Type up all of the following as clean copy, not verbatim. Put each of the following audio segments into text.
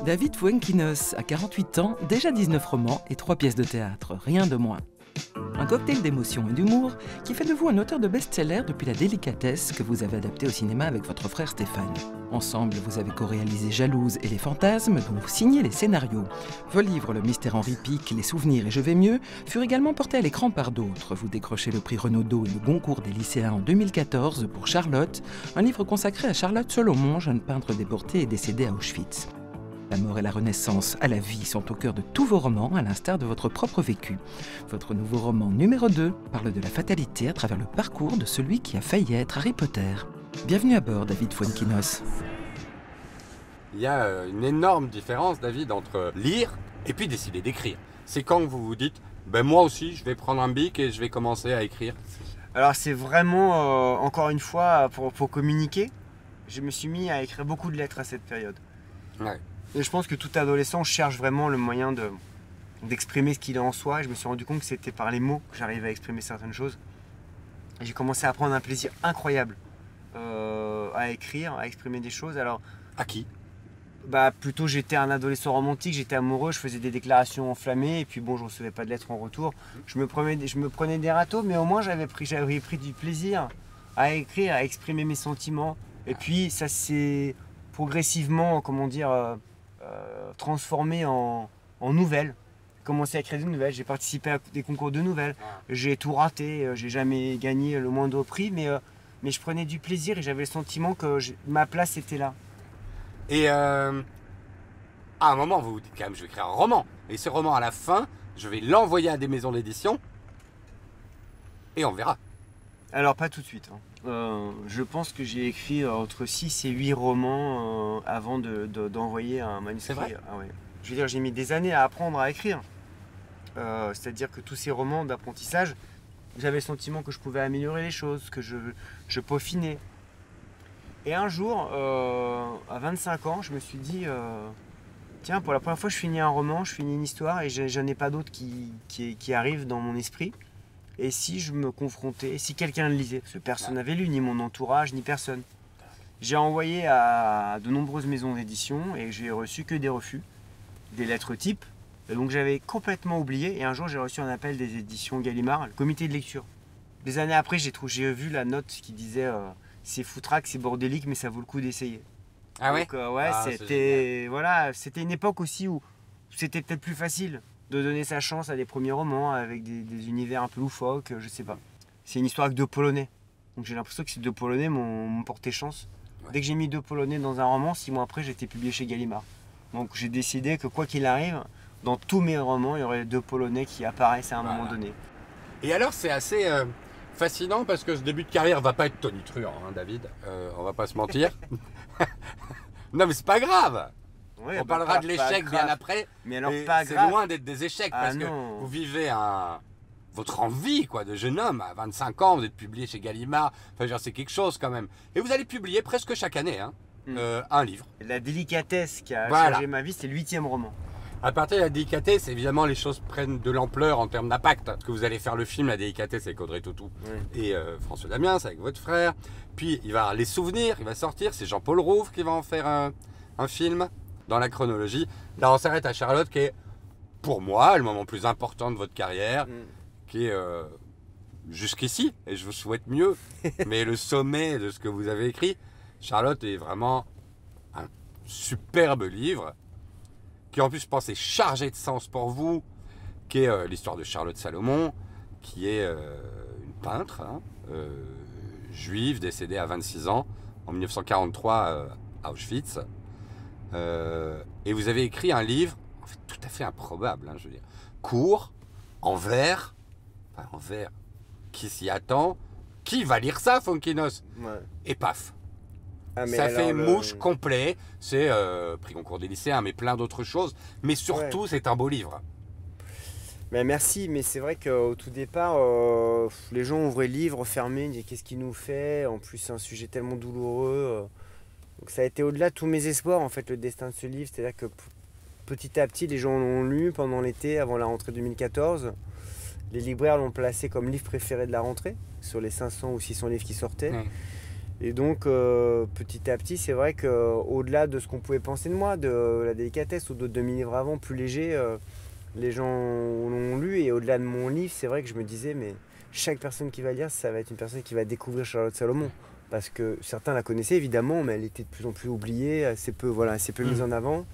David Fuenquinos a 48 ans, déjà 19 romans et 3 pièces de théâtre, rien de moins. Un cocktail d'émotion et d'humour qui fait de vous un auteur de best-seller depuis La Délicatesse que vous avez adapté au cinéma avec votre frère Stéphane. Ensemble, vous avez co-réalisé Jalouse et Les Fantasmes, dont vous signez les scénarios. Vos livres Le Mystère Henri Pic, Les Souvenirs et Je vais mieux furent également portés à l'écran par d'autres. Vous décrochez le prix Renaudot et le Goncourt des lycéens en 2014 pour Charlotte, un livre consacré à Charlotte Solomon, jeune peintre déporté et décédée à Auschwitz. La mort et la renaissance à la vie sont au cœur de tous vos romans, à l'instar de votre propre vécu. Votre nouveau roman numéro 2 parle de la fatalité à travers le parcours de celui qui a failli être Harry Potter. Bienvenue à bord, David Fuenquinos. Il y a une énorme différence, David, entre lire et puis décider d'écrire. C'est quand vous vous dites, ben moi aussi, je vais prendre un bic et je vais commencer à écrire. Alors c'est vraiment, encore une fois, pour communiquer. Je me suis mis à écrire beaucoup de lettres à cette période. Ouais. Et je pense que tout adolescent cherche vraiment le moyen d'exprimer ce qu'il a en soi. Et je me suis rendu compte que c'était par les mots que j'arrivais à exprimer certaines choses. Et j'ai commencé à prendre un plaisir incroyable à écrire, à exprimer des choses. Alors, À qui? Plutôt j'étais un adolescent romantique, j'étais amoureux, je faisais des déclarations enflammées et puis bon, je ne recevais pas de lettres en retour. Je me prenais des râteaux, mais au moins j'avais pris du plaisir à écrire, à exprimer mes sentiments. Et puis ça s'est progressivement, transformé en nouvelles. J'ai commencé à écrire des nouvelles, j'ai participé à des concours de nouvelles, j'ai tout raté, j'ai jamais gagné le moindre prix, mais je prenais du plaisir et j'avais le sentiment que ma place était là. Et à un moment, vous vous dites quand même, je vais écrire un roman. Et ce roman, à la fin, je vais l'envoyer à des maisons d'édition et on verra. Alors pas tout de suite. Je pense que j'ai écrit entre 6 et 8 romans avant d'envoyer un manuscrit. C'est vrai ? Ah ouais. Je veux dire, j'ai mis des années à apprendre à écrire. C'est-à-dire que tous ces romans d'apprentissage, j'avais le sentiment que je pouvais améliorer les choses, que je peaufinais. Et un jour, à 25 ans, je me suis dit, tiens, pour la première fois, je finis un roman, je finis une histoire et j'en ai pas d'autres qui arrivent dans mon esprit. Et si je me confrontais, si quelqu'un le lisait, parce que personne n'avait lu, ni mon entourage, ni personne. J'ai envoyé à de nombreuses maisons d'édition et j'ai reçu que des refus, des lettres types. Et donc j'avais complètement oublié et un jour j'ai reçu un appel des éditions Gallimard, le comité de lecture. Des années après, j'ai vu la note qui disait c'est foutraque, c'est bordélique, mais ça vaut le coup d'essayer. Ah ouais? Donc ouais, c'était une époque aussi où c'était peut-être plus facile de donner sa chance à des premiers romans avec des univers un peu loufoques, je sais pas. C'est une histoire avec 2 Polonais. Donc j'ai l'impression que ces 2 Polonais m'ont porté chance. Ouais. Dès que j'ai mis 2 Polonais dans un roman, 6 mois après, j'ai été publié chez Gallimard. Donc j'ai décidé que quoi qu'il arrive, dans tous mes romans, il y aurait 2 Polonais qui apparaissent à un moment donné. Et alors c'est assez fascinant parce que ce début de carrière va pas être tonitruant, hein, David. On va pas se mentir. Non mais c'est pas grave. Ouais, on parlera de l'échec bien après, mais alors pas grave. C'est loin d'être des échecs parce que vous vivez votre envie quoi, de jeune homme à 25 ans, vous êtes publié chez Gallimard, enfin c'est quelque chose quand même. Et vous allez publier presque chaque année un livre. La Délicatesse qui a changé ma vie, c'est le 8e roman. À partir de La Délicatesse, évidemment les choses prennent de l'ampleur en termes d'impact. Parce que vous allez faire le film La Délicatesse avec Audrey Tautou et François Damiens avec votre frère. Puis il va y avoir Les Souvenirs, il va sortir, c'est Jean-Paul Rouve qui va en faire un film. Dans la chronologie, là on s'arrête à Charlotte qui est pour moi le moment plus important de votre carrière, qui est jusqu'ici, et je vous souhaite mieux, mais le sommet de ce que vous avez écrit. Charlotte est vraiment un superbe livre, qui en plus je pense est chargé de sens pour vous, qui est l'histoire de Charlotte Salomon, qui est une peintre, juive, décédée à 26 ans, en 1943 à Auschwitz. Et vous avez écrit un livre en fait, tout à fait improbable, je veux dire, court, en vers, qui s'y attend, qui va lire ça, Fuenquinos? Et paf, ça fait mouche complet, c'est prix Goncourt des lycéens, mais plein d'autres choses, mais surtout c'est un beau livre. Mais merci, mais c'est vrai qu'au tout départ, les gens ouvraient le livre, fermés, disaient qu'est-ce qu'il nous fait, en plus c'est un sujet tellement douloureux. Donc ça a été au-delà de tous mes espoirs en fait le destin de ce livre, c'est-à-dire que petit à petit les gens l'ont lu pendant l'été avant la rentrée 2014. Les libraires l'ont placé comme livre préféré de la rentrée sur les 500 ou 600 livres qui sortaient. Et donc, petit à petit, c'est vrai qu'au-delà de ce qu'on pouvait penser de moi, de la délicatesse ou d'autres demi-livres avant, plus légers, les gens l'ont lu. Et au-delà de mon livre, c'est vrai que je me disais, mais chaque personne qui va lire, ça va être une personne qui va découvrir Charlotte Salomon. Parce que certains la connaissaient évidemment, mais elle était de plus en plus oubliée, assez peu mise en avant.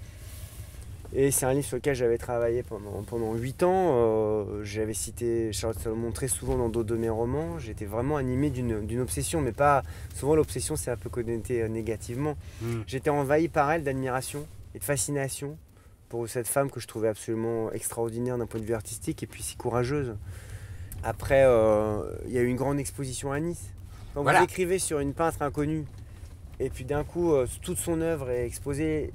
Et c'est un livre sur lequel j'avais travaillé pendant 8 ans. J'avais cité Charlotte Salomon très souvent dans d'autres de mes romans. J'étais vraiment animé d'une obsession, mais pas... Souvent l'obsession c'est un peu connoté négativement. J'étais envahi par elle d'admiration et de fascination pour cette femme que je trouvais absolument extraordinaire d'un point de vue artistique et puis si courageuse. Après, il y a eu une grande exposition à Nice. Quand vous écrivez sur une peintre inconnue, et puis d'un coup, toute son œuvre est exposée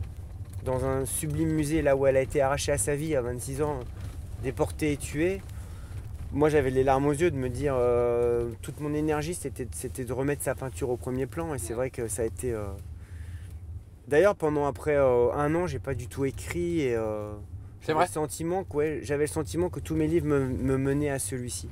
dans un sublime musée, là où elle a été arrachée à sa vie à 26 ans, déportée et tuée. Moi, j'avais les larmes aux yeux de me dire, toute mon énergie, c'était de remettre sa peinture au premier plan. Et c'est vrai que ça a été... D'ailleurs, après 1 an, j'ai pas du tout écrit. Et c'est vrai. J'avais le sentiment que tous mes livres me menaient à celui-ci.